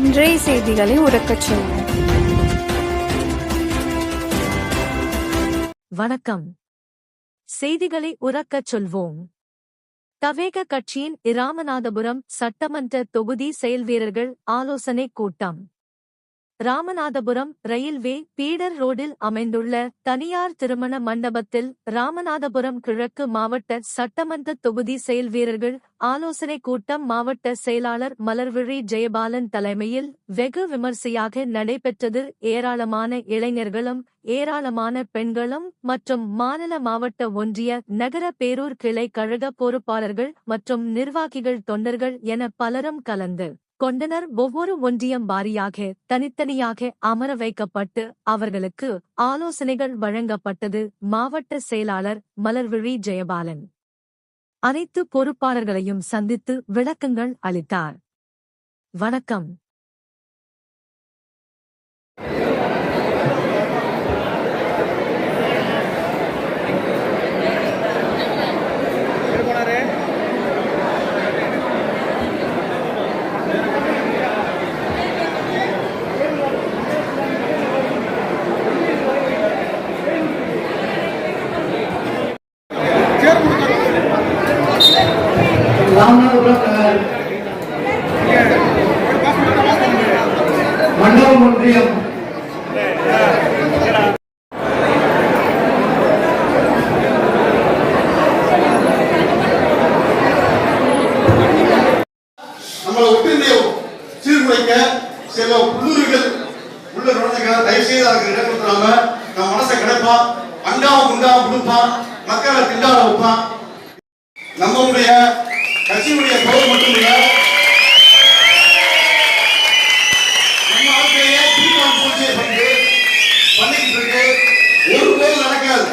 இன்றைய செய்திகளை உறக்கச் சொல்வோம். வணக்கம். செய்திகளை உறக்கச் சொல்வோம். தவேக கட்சியின் இராமநாதபுரம் சட்டமன்ற தொகுதி செயல்வீரர்கள் ஆலோசனை கூட்டம். ராமநாதபுரம் ரயில்வே பீடர் ரோடில் அமைந்துள்ள தனியார் திருமண மண்டபத்தில் ராமநாதபுரம் கிழக்கு மாவட்ட சட்டமன்ற தொகுதி செயல்வீரர்கள் ஆலோசனை கூட்டம் மாவட்ட செயலாளர் மலர்விழி ஜெயபாலன் தலைமையில் வெகு விமர்சையாக நடைபெற்றது. ஏராளமான இளைஞர்களும் ஏராளமான பெண்களும் மற்றும் மாநில மாவட்ட ஒன்றிய நகர பேரூர் கிளை கழக பொறுப்பாளர்கள் மற்றும் நிர்வாகிகள் தொண்டர்கள் என பலரும் கலந்து கொண்டனர். ஒவ்வொரு ஒன்றியம் வாரியாக தனித்தனியாக அமர வைக்கப்பட்டு அவர்களுக்கு ஆலோசனைகள் வழங்கப்பட்டது. மாவட்ட செயலாளர் மலர்விழி ஜெயபாலன் அனைத்து பொறுப்பாளர்களையும் சந்தித்து விளக்கங்கள் அளித்தார். வணக்கம். மண்டபம் ஒன்றியம் நம்மளை ஒற்றுமையை சீர்குலைக்க சில உள்ளூர்கள் உள்ள நுழைஞ்சுக்க தயவு செய்து அதுக்கு இடம் கொடுத்துறாம நம்ம மனசை கிடைப்பான், அண்டாவும் குண்டாவும் கொடுப்பான், மக்களை திண்டாட வைப்பான். நம்மளுடைய கட்சியுடைய கோல் மட்டும் இல்ல, நம்ம வாழ்க்கையே தீர்மானம் பூச்சியை பண்ணிக்கிட்டு இருக்கு. ஒரு கோல் நடக்காது.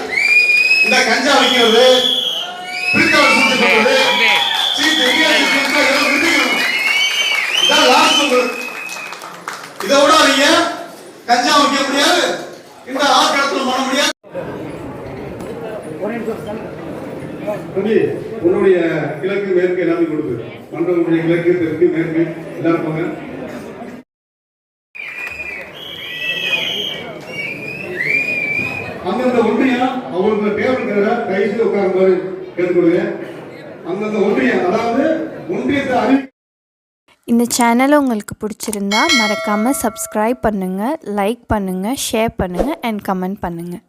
இந்த கஞ்சா வைக்கிறது, பிரித்தவர் சூழ்ச்சி பண்றது, இதை விட நீங்க கஞ்சா வைக்க முடியாது, இந்த ஆட்களத்தில் பண்ண முடியாது. உன்னுடைய கிழக்கு மேற்கு எல்லாமே கொடுத்து மன்றமுடைய கிழக்கு தெற்கு மேற்கு எல்லாரும் போங்க. அந்தந்த ஒன்றியம் அவங்களுக்கு டேபிள் கைசி உட்காரும் போது கேட்டுக்கொள்ளுங்க. அந்தந்த ஒன்றியம், அதாவது ஒன்றியத்தை அறிவி. இந்த சேனல் உங்களுக்கு பிடிச்சிருந்தா மறக்காமல் சப்ஸ்கிரைப் பண்ணுங்கள், லைக் பண்ணுங்கள், ஷேர் பண்ணுங்கள் அண்ட் கமெண்ட் பண்ணுங்கள்.